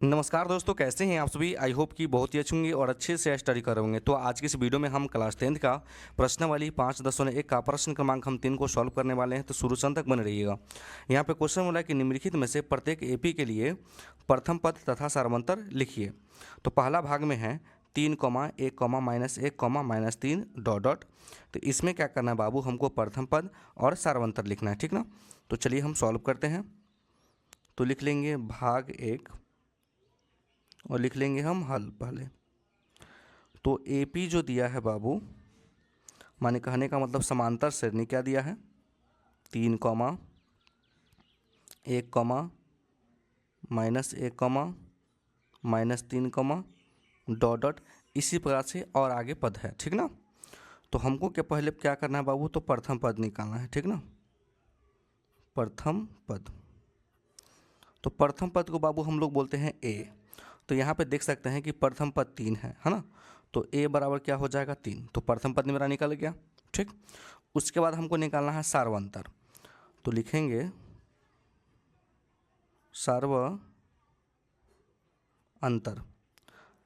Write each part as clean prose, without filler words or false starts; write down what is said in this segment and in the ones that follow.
नमस्कार दोस्तों, कैसे हैं आप सभी। आई होप कि बहुत ही अच्छे होंगे और अच्छे से स्टडी कर रहे होंगे। तो आज की इस वीडियो में हम क्लास 10th का प्रश्नावली 5.1 का प्रश्न क्रमांक हम 3 को सॉल्व करने वाले हैं। तो शुरू से अंत तक बने रहिएगा। यहाँ पे क्वेश्चन बोला है कि निम्नलिखित में से प्रत्येक एपी के लिए प्रथम पद तथा सारवंतर लिखिए। तो पहला भाग में है 3, 1, -1, -3 डॉट डॉट। तो इसमें क्या करना है बाबू, हमको प्रथम पद और सारवंतर लिखना है, ठीक ना। तो चलिए हम सॉल्व करते हैं। तो लिख लेंगे भाग 1 और लिख लेंगे हम हल पहले। तो एपी जो दिया है बाबू, माने कहने का मतलब समांतर श्रेणी क्या दिया है, 3, 1, -1, -3, डॉट डॉट। इसी प्रकार से और आगे पद है, ठीक ना। तो हमको क्या पहले क्या करना है बाबू, तो प्रथम पद निकालना है, ठीक ना। प्रथम पद, तो प्रथम पद को बाबू हम लोग बोलते हैं ए। तो यहाँ पे देख सकते हैं कि प्रथम पद 3 है ना। तो ए बराबर क्या हो जाएगा 3। तो प्रथम पद मेरा निकल गया, ठीक। उसके बाद हमको निकालना है सार्वंतर। तो लिखेंगे सार्वअंतर।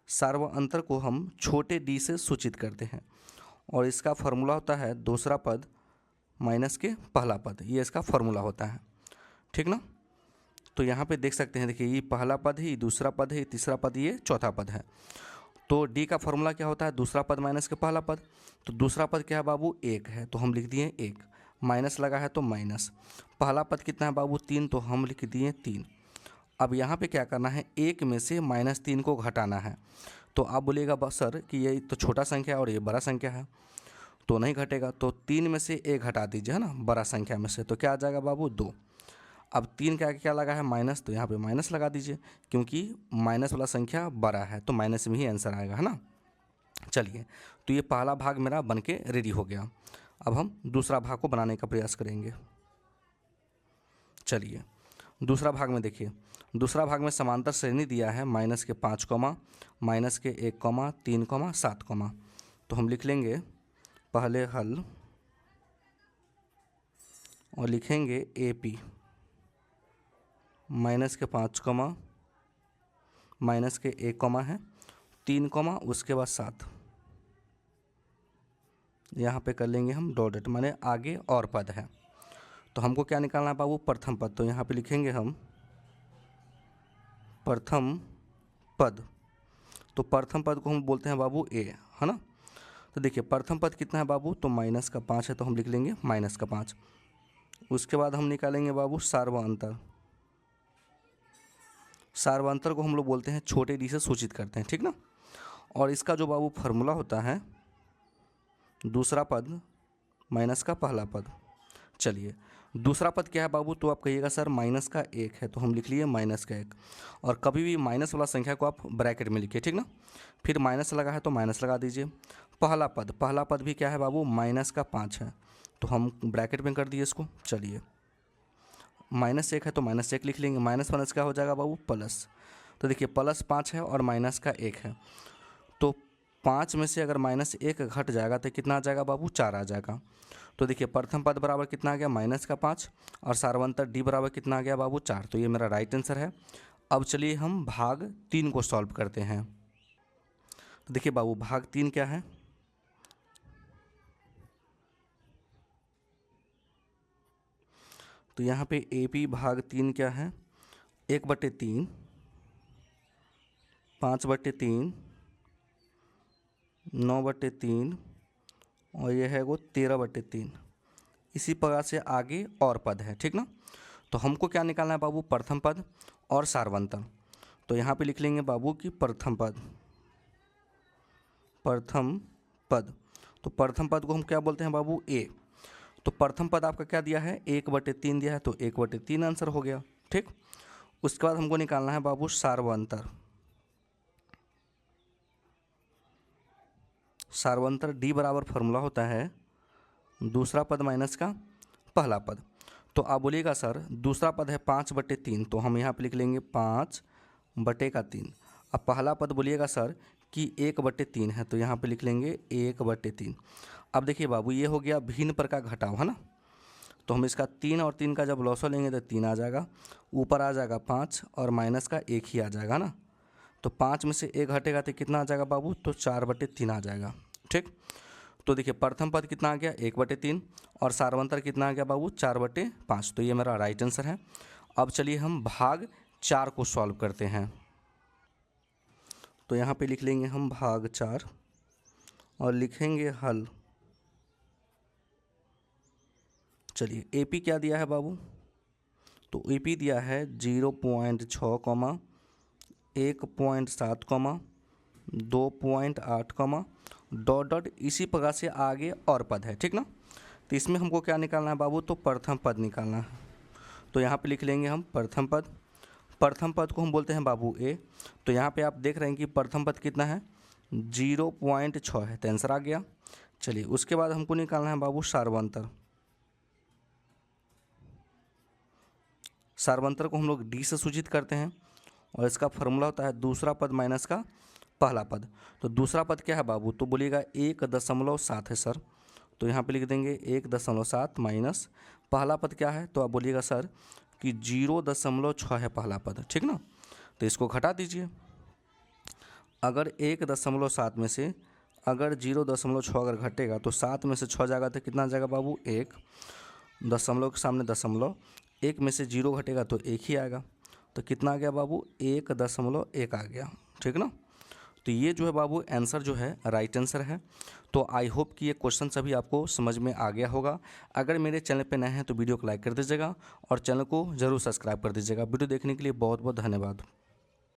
सार्वअंतर को हम छोटे डी से सूचित करते हैं और इसका फॉर्मूला होता है दूसरा पद माइनस के पहला पद। ये इसका फॉर्मूला होता है, ठीक ना। तो यहाँ पे देख सकते हैं, देखिए ये पहला पद है, ये दूसरा पद है, ये तीसरा पद, ये चौथा पद है। तो डी का फॉर्मूला क्या होता है, दूसरा पद माइनस के पहला पद। तो दूसरा पद क्या है बाबू, 1 है, तो हम लिख दिए 1, माइनस लगा है तो माइनस। पहला पद कितना है बाबू, 3, तो हम लिख दिए 3। अब यहाँ पे क्या करना है, 1 में से -3 को घटाना है। तो आप बोलिएगा बस सर कि ये तो छोटा संख्या है और ये बड़ा संख्या है, तो नहीं घटेगा। तो 3 में से 1 घटा दीजिए, है ना, बड़ा संख्या में से। तो क्या आ जाएगा बाबू, 2। अब 3 का क्या लगा है, माइनस, तो यहाँ पे माइनस लगा दीजिए, क्योंकि माइनस वाला संख्या बड़ा है तो माइनस में ही आंसर आएगा, है ना। चलिए, तो ये पहला भाग मेरा बन के रेडी हो गया। अब हम दूसरा भाग को बनाने का प्रयास करेंगे। चलिए, दूसरा भाग में देखिए, दूसरा भाग में समांतर श्रेणी दिया है -5, -1, 3, 7। तो हम लिख लेंगे पहले हल और लिखेंगे एपी -5, -1 है, 3, उसके बाद 7। यहाँ पे कर लेंगे हम डॉट डॉट, माने आगे और पद है। तो हमको क्या निकालना है बाबू, प्रथम पद। तो यहाँ पे लिखेंगे हम प्रथम पद। तो प्रथम पद को हम बोलते हैं बाबू ए, है ना। तो देखिए प्रथम पद कितना है बाबू, तो -5 है, तो हम लिख लेंगे -5। उसके बाद हम निकालेंगे बाबू सार्वअंतर। सार्वअंतर को हम लोग बोलते हैं छोटे डी से सूचित करते हैं, ठीक ना। और इसका जो बाबू फार्मूला होता है दूसरा पद माइनस का पहला पद। चलिए, दूसरा पद क्या है बाबू, तो आप कहिएगा सर -1 है, तो हम लिख लिए -1। और कभी भी माइनस वाला संख्या को आप ब्रैकेट में लिखिए, ठीक ना। फिर माइनस लगा है तो माइनस लगा दीजिए। पहला पद भी क्या है बाबू, -5 है, तो हम ब्रैकेट में कर दिए इसको। चलिए, -1 है तो -1 लिख लेंगे, माइनस माइनस क्या हो जाएगा बाबू, प्लस। तो देखिए +5 है और -1 है, तो 5 में से अगर -1 घट जाएगा तो कितना आ जाएगा बाबू, 4 आ जाएगा। तो देखिए प्रथम पद बराबर कितना आ गया, -5, और सार्वंतर डी बराबर कितना आ गया बाबू, 4। तो ये मेरा राइट आंसर है। अब चलिए हम भाग 3 को सॉल्व करते हैं। तो देखिए बाबू भाग 3 क्या है, तो यहाँ पे एपी भाग 3 क्या है, 1/3, 5/3, 9/3 और यह है वो 13/3। इसी प्रकार से आगे और पद है, ठीक ना। तो हमको क्या निकालना है बाबू, प्रथम पद और सार्वंतर। तो यहाँ पे लिख लेंगे बाबू कि प्रथम पद। प्रथम पद, तो प्रथम पद को हम क्या बोलते हैं बाबू, ए। तो प्रथम पद आपका क्या दिया है, 1/3 दिया है, तो 1/3 आंसर हो गया, ठीक। उसके बाद हमको निकालना है बाबू सार्वंतर। सार्वंतर डी बराबर फॉर्मूला होता है दूसरा पद माइनस का पहला पद। तो आप बोलिएगा सर दूसरा पद है 5/3, तो हम यहाँ पे लिख लेंगे 5/3। अब पहला पद बोलिएगा सर कि 1/3 है, तो यहाँ पे लिख लेंगे 1/3। अब देखिए बाबू ये हो गया भिन्न पर का घटाव, है ना। तो हम इसका 3 और 3 का जब लॉसो लेंगे तो 3 आ जाएगा, ऊपर आ जाएगा 5 और माइनस का 1 ही आ जाएगा ना। तो 5 में से 1 घटेगा तो कितना आ जाएगा बाबू, तो 4/3 आ जाएगा। ठीक, तो देखिए प्रथम पद कितना आ गया, 1/3, और सार्वंतर कितना आ गया बाबू, 4/5। तो ये मेरा राइट आंसर है। अब चलिए हम भाग 4 को सॉल्व करते हैं। तो यहाँ पे लिख लेंगे हम भाग 4 और लिखेंगे हल। चलिए एपी क्या दिया है बाबू, तो एपी दिया है 0.6, 1.7, 2.8, डॉट डॉट, इसी प्रकार से आगे और पद है। ठीक ना, तो इसमें हमको क्या निकालना है बाबू, तो प्रथम पद निकालना है। तो यहाँ पे लिख लेंगे हम प्रथम पद। प्रथम पद को हम बोलते हैं बाबू ए। तो यहाँ पे आप देख रहे हैं कि प्रथम पद कितना है, 0.6 है, तो आंसर आ गया। चलिए उसके बाद हमको निकालना है बाबू सार्वंतर। सार्वंतर को हम लोग डी से सूचित करते हैं और इसका फॉर्मूला होता है दूसरा पद माइनस का पहला पद। तो दूसरा पद क्या है बाबू, तो बोलिएगा 1.7 है सर। तो यहाँ पे लिख देंगे 1.7 माइनस पहला पद क्या है, तो आप बोलिएगा सर कि 0.6 है पहला पद। ठीक ना, तो इसको घटा दीजिए। अगर 1.7 में से अगर 0.6 अगर घटेगा तो 7 में से 6 जाएगा तो कितना जाएगा बाबू, 1, दशमलव के सामने दशमलव, 1 में से 0 घटेगा तो 1 ही आएगा। तो कितना आ गया बाबू, 1.1 आ गया। ठीक ना, तो ये जो है बाबू आंसर जो है राइट आंसर है। तो आई होप कि ये क्वेश्चन सभी आपको समझ में आ गया होगा। अगर मेरे चैनल पे नए हैं तो वीडियो को लाइक कर दीजिएगा और चैनल को ज़रूर सब्सक्राइब कर दीजिएगा। वीडियो देखने के लिए बहुत बहुत धन्यवाद।